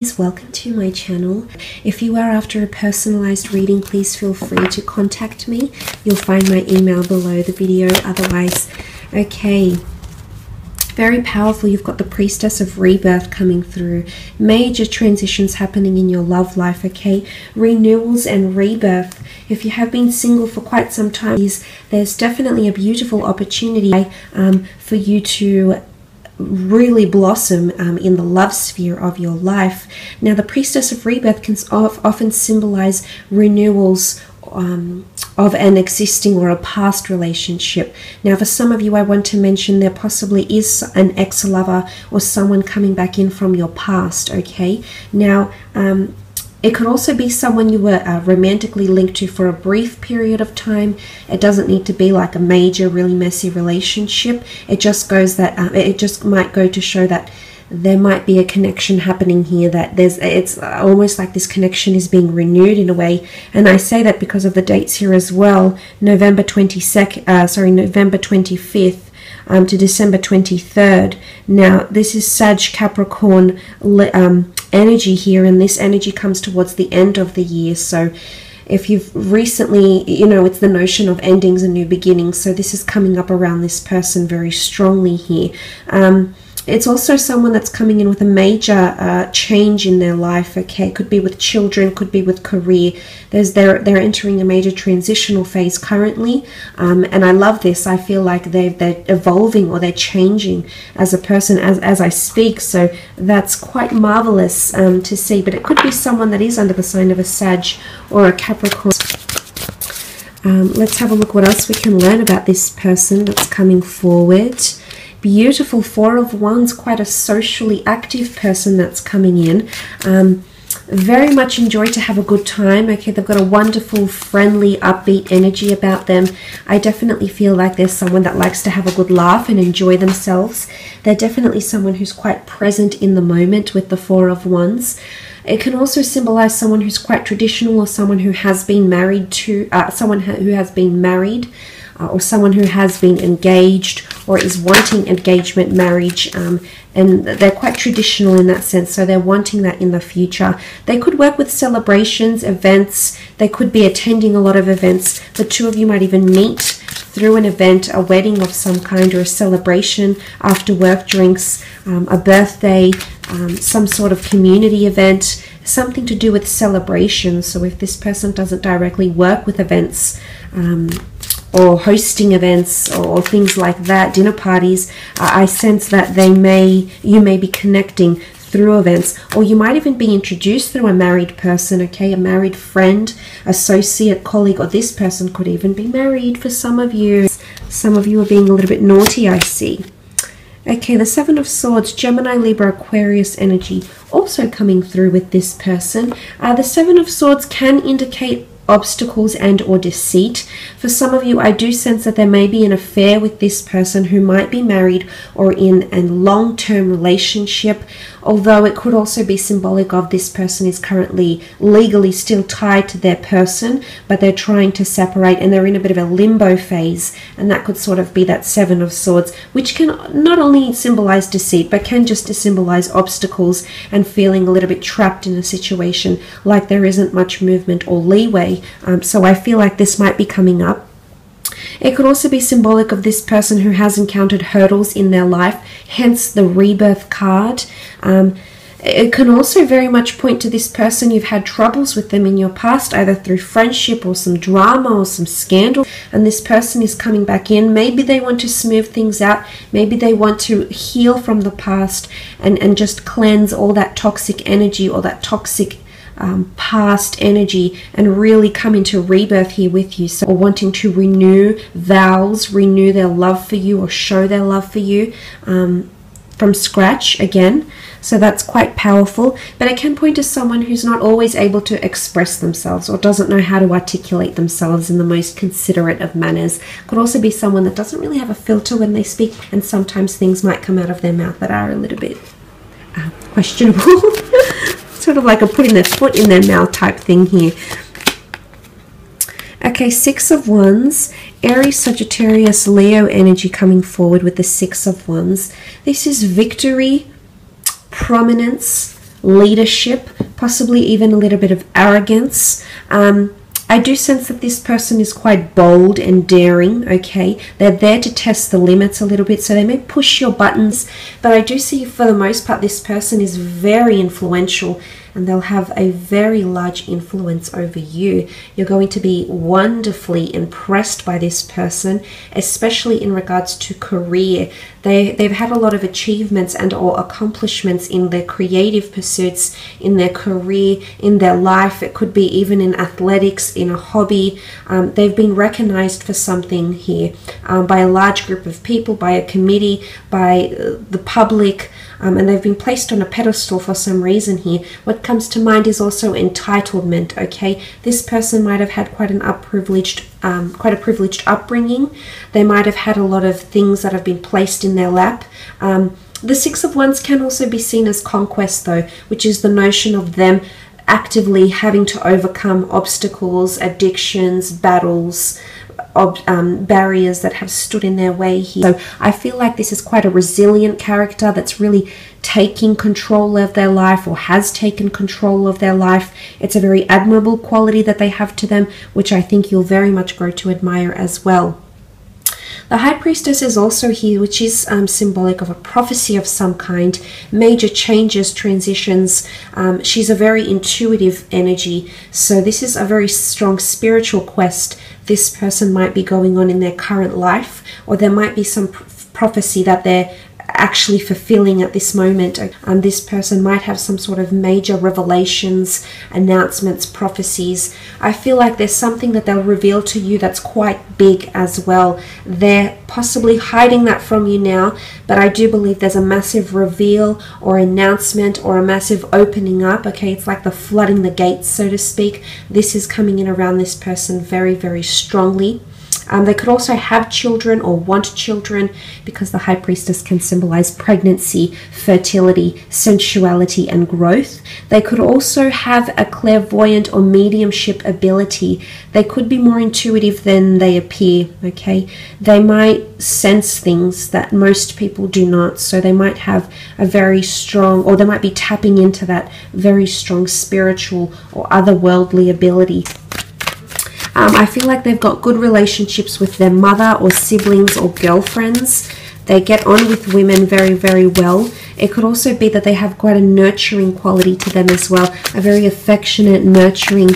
Welcome to my channel. If you are after a personalized reading, please feel free to contact me. You'll find my email below the video. Otherwise, okay, very powerful. You've got the Priestess of Rebirth coming through. Major transitions happening in your love life, okay? Renewals and rebirth. If you have been single for quite some time, there's definitely a beautiful opportunity for you to really blossom in the love sphere of your life. Now, the Priestess of Rebirth can often symbolize renewals of an existing or a past relationship. Now, for some of you, I want to mention there possibly is an ex-lover or someone coming back in from your past, okay? Now, it could also be someone you were romantically linked to for a brief period of time. It doesn't need to be like a major, really messy relationship. It just goes that it just might go to show that there might be a connection happening here. That it's almost like this connection is being renewed in a way. And I say that because of the dates here as well. November 25th. To December 23rd. Now, this is Sag Capricorn energy here, and this energy comes towards the end of the year. So if you've recently, it's the notion of endings and new beginnings. So this is coming up around this person very strongly here. It's also someone that's coming in with a major change in their life, okay? Could be with children, could be with career. They're entering a major transitional phase currently, and I love this. I feel like they're evolving or they're changing as a person as I speak, so that's quite marvelous to see. But it could be someone that is under the sign of a Sag or a Capricorn. Let's have a look what else we can learn about this person that's coming forward. Beautiful Four of Wands, quite a socially active person that's coming in. Very much enjoy to have a good time. Okay, they've got a wonderful, friendly, upbeat energy about them. I definitely feel like there's someone that likes to have a good laugh and enjoy themselves. They're definitely someone who's quite present in the moment with the Four of Wands. It can also symbolize someone who's quite traditional, or someone who has been married to, or someone who has been engaged or is wanting engagement, marriage, and they're quite traditional in that sense, so they're wanting that in the future. They could work with celebrations, events. They could be attending a lot of events. The two of you might even meet through an event, a wedding of some kind, or a celebration, after work drinks, a birthday, some sort of community event, something to do with celebrations. So if this person doesn't directly work with events, or hosting events or things like that, dinner parties, I sense that you may be connecting through events, or you might even be introduced through a married person, okay, a married friend, associate, colleague, or this person could even be married for some of you. Some of you are being a little bit naughty, I see. Okay, the Seven of Swords, Gemini, Libra, Aquarius energy also coming through with this person. The Seven of Swords can indicate obstacles and or deceit. For some of you, I do sense that there may be an affair with this person who might be married or in a long-term relationship, although it could also be symbolic of this person is currently legally still tied to their person, but they're trying to separate and they're in a bit of a limbo phase, and that could sort of be that Seven of Swords, which can not only symbolize deceit but can just symbolize obstacles and feeling a little bit trapped in a situation, like there isn't much movement or leeway. So I feel like this might be coming up. It could also be symbolic of this person who has encountered hurdles in their life, hence the rebirth card. It can also very much point to this person. You've had troubles with them in your past, either through friendship or some drama or some scandal, and this person is coming back in. Maybe they want to smooth things out. Maybe they want to heal from the past and just cleanse all that toxic energy or that toxic past energy and really come into rebirth here with you. So wanting to renew vows, renew their love for you, or show their love for you from scratch again. So that's quite powerful, but it can point to someone who's not always able to express themselves or doesn't know how to articulate themselves in the most considerate of manners. Could also be someone that doesn't really have a filter when they speak, and sometimes things might come out of their mouth that are a little bit questionable. Sort of like a putting their foot in their mouth type thing here. Okay, Six of Wands, Aries, Sagittarius, Leo energy coming forward with the Six of Wands. This is victory, prominence, leadership, possibly even a little bit of arrogance. I do sense that this person is quite bold and daring, okay? They're there to test the limits a little bit, so they may push your buttons, but I do see for the most part this person is very influential, and they'll have a very large influence over you. You're going to be wonderfully impressed by this person, especially in regards to career. They've had a lot of achievements and or accomplishments in their creative pursuits, in their career, in their life. It could be even in athletics, in a hobby. They've been recognized for something here by a large group of people, by a committee, by the public, and they've been placed on a pedestal for some reason here. What comes to mind is also entitlement, okay? This person might have had quite a privileged upbringing. They might have had a lot of things that have been placed in their lap. The Six of Wands can also be seen as conquest though, which is the notion of them actively having to overcome obstacles, addictions, battles, barriers that have stood in their way here. So I feel like this is quite a resilient character that's really taking control of their life, or has taken control of their life. It's a very admirable quality that they have to them, which I think you'll very much grow to admire as well. The High Priestess is also here, which is symbolic of a prophecy of some kind, major changes, transitions. She's a very intuitive energy, so this is a very strong spiritual quest this person might be going on in their current life, or there might be some prophecy that they're actually fulfilling at this moment. This person might have some sort of major revelations, announcements, prophecies. I feel like there's something that they'll reveal to you that's quite big as well. They're possibly hiding that from you now, but I do believe there's a massive reveal or announcement or a massive opening up. Okay, it's like the flooding the gates, so to speak. This is coming in around this person very, very strongly. They could also have children or want children, because the High Priestess can symbolize pregnancy, fertility, sensuality, and growth. They could also have a clairvoyant or mediumship ability. They could be more intuitive than they appear, okay? They might sense things that most people do not, so they might have a very strong, or they might be tapping into that very strong spiritual or otherworldly ability. I feel like they've got good relationships with their mother or siblings or girlfriends. They get on with women very, very well. It could also be that they have quite a nurturing quality to them as well, a very affectionate, nurturing,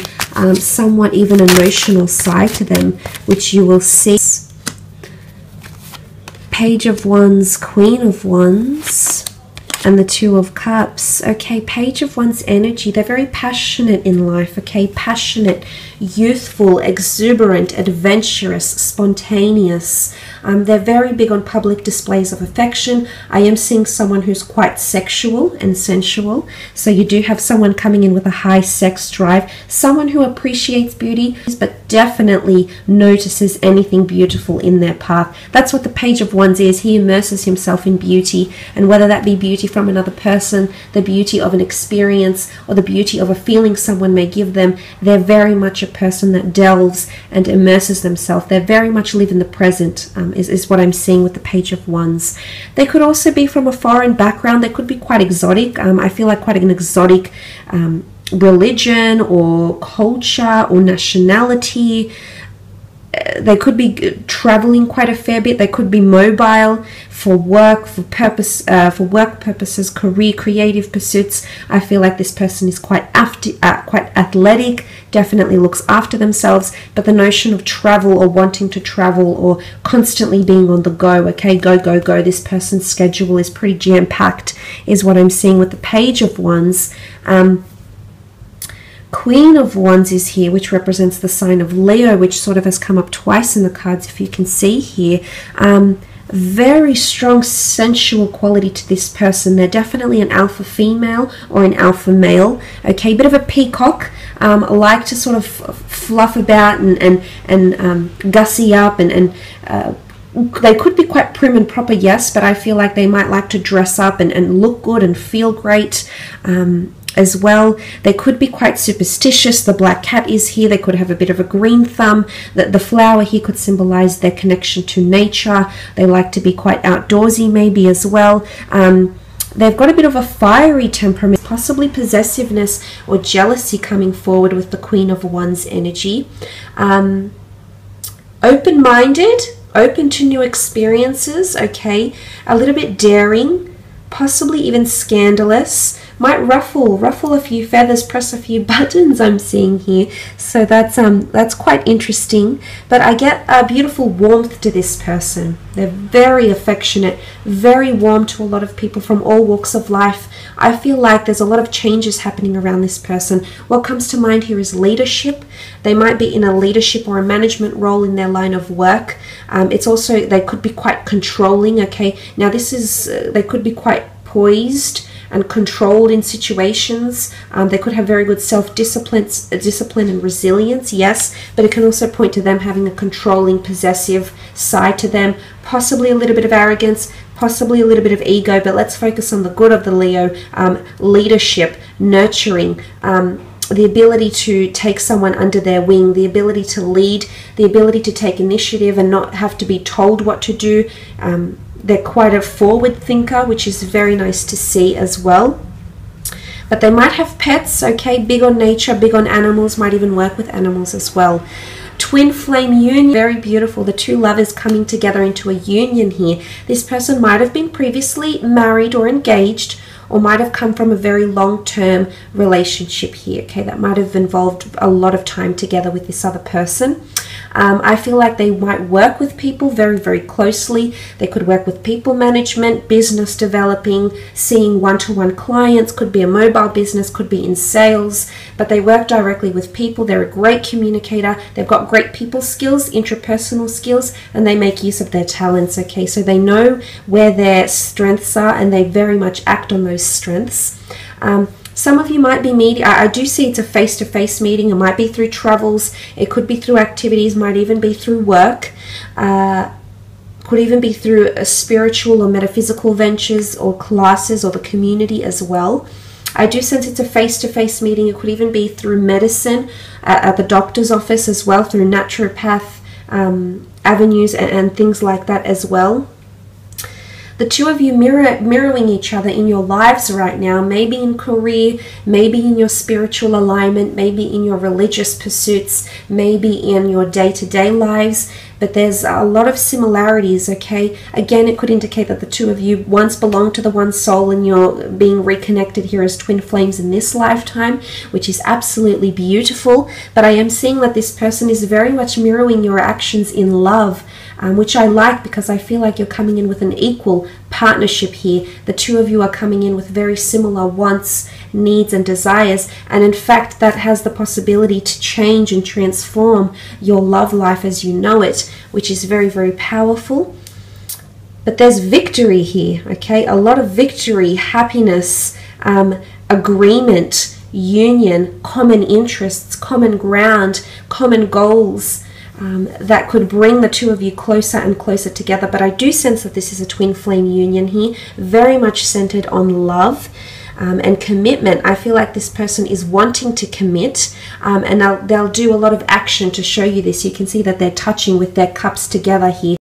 somewhat even emotional side to them, which you will see. Page of Wands, Queen of Wands, and the Two of Cups. Okay, Page of Wands energy. They're very passionate in life, okay? Passionate, youthful, exuberant, adventurous, spontaneous. They're very big on public displays of affection. I am seeing someone who's quite sexual and sensual. So you do have someone coming in with a high sex drive. Someone who appreciates beauty, but definitely notices anything beautiful in their path. That's what the Page of Wands is. He immerses himself in beauty, and whether that be beauty from another person, the beauty of an experience, or the beauty of a feeling someone may give them, they're very much a person that delves and immerses themselves. They very much live in the present, is what I'm seeing with the Page of Wands. They could also be from a foreign background. They could be quite exotic. I feel like quite an exotic religion or culture or nationality. They could be traveling quite a fair bit. They could be mobile for work, for work purposes, career, creative pursuits. I feel like this person is quite athletic, definitely looks after themselves, but the notion of travel or wanting to travel or constantly being on the go, okay, go, go, go. This person's schedule is pretty jam-packed, is what I'm seeing with the Page of Wands. Queen of Wands is here, which represents the sign of Leo, which sort of has come up twice in the cards, if you can see here. Very strong sensual quality to this person. They're definitely an alpha female or an alpha male. Okay, bit of a peacock. Like to sort of fluff about and gussy up and they could be quite prim and proper, yes, but I feel like they might like to dress up and look good and feel great as well. They could be quite superstitious. The black cat is here. They could have a bit of a green thumb. The flower here could symbolize their connection to nature. They like to be quite outdoorsy maybe as well. They've got a bit of a fiery temperament, possibly possessiveness or jealousy coming forward with the Queen of Wands energy. Open-minded, open to new experiences, okay? A little bit daring, possibly even scandalous. Might ruffle a few feathers, press a few buttons, I'm seeing here. So that's quite interesting. But I get a beautiful warmth to this person. They're very affectionate, very warm to a lot of people from all walks of life. I feel like there's a lot of changes happening around this person. What comes to mind here is leadership. They might be in a leadership or a management role in their line of work. It's also, they could be quite controlling, okay? Now this is, they could be quite poised and controlled in situations. They could have very good self-discipline and resilience, yes, but it can also point to them having a controlling, possessive side to them, possibly a little bit of arrogance, possibly a little bit of ego, but let's focus on the good of the Leo. Leadership, nurturing, the ability to take someone under their wing, the ability to lead, the ability to take initiative and not have to be told what to do. They're quite a forward thinker, which is very nice to see as well. But they might have pets, okay, big on nature, big on animals, might even work with animals as well. Twin flame union, very beautiful. The two lovers coming together into a union here. This person might have been previously married or engaged, or might have come from a very long-term relationship here, okay? That might have involved a lot of time together with this other person. I feel like they might work with people very, very closely. They could work with people management, business developing, seeing one-to-one clients, could be a mobile business, could be in sales, but they work directly with people. They're a great communicator. They've got great people skills, interpersonal skills, and they make use of their talents, okay? So they know where their strengths are and they very much act on those strengths. Some of you might be meeting, I do see it's a face-to-face meeting. It might be through travels, it could be through activities, might even be through work, could even be through spiritual or metaphysical ventures or classes or the community as well. I do sense it's a face-to-face meeting. It could even be through medicine, at the doctor's office as well, through naturopath avenues and things like that as well. The two of you mirroring each other in your lives right now, maybe in career, maybe in your spiritual alignment, maybe in your religious pursuits, maybe in your day-to-day lives, but there's a lot of similarities, okay? Again, it could indicate that the two of you once belonged to the one soul and you're being reconnected here as twin flames in this lifetime, which is absolutely beautiful. But I am seeing that this person is very much mirroring your actions in love, which I like because I feel like you're coming in with an equal partnership here. The two of you are coming in with very similar wants, needs and desires, and in fact that has the possibility to change and transform your love life as you know it, which is very, very powerful. But there's victory here, okay? A lot of victory, happiness, agreement, union, common interests, common ground, common goals, that could bring the two of you closer and closer together. But I do sense that this is a twin flame union here, very much centered on love and commitment. I feel like this person is wanting to commit, and they'll do a lot of action to show you this. You can see that they're touching with their cups together here.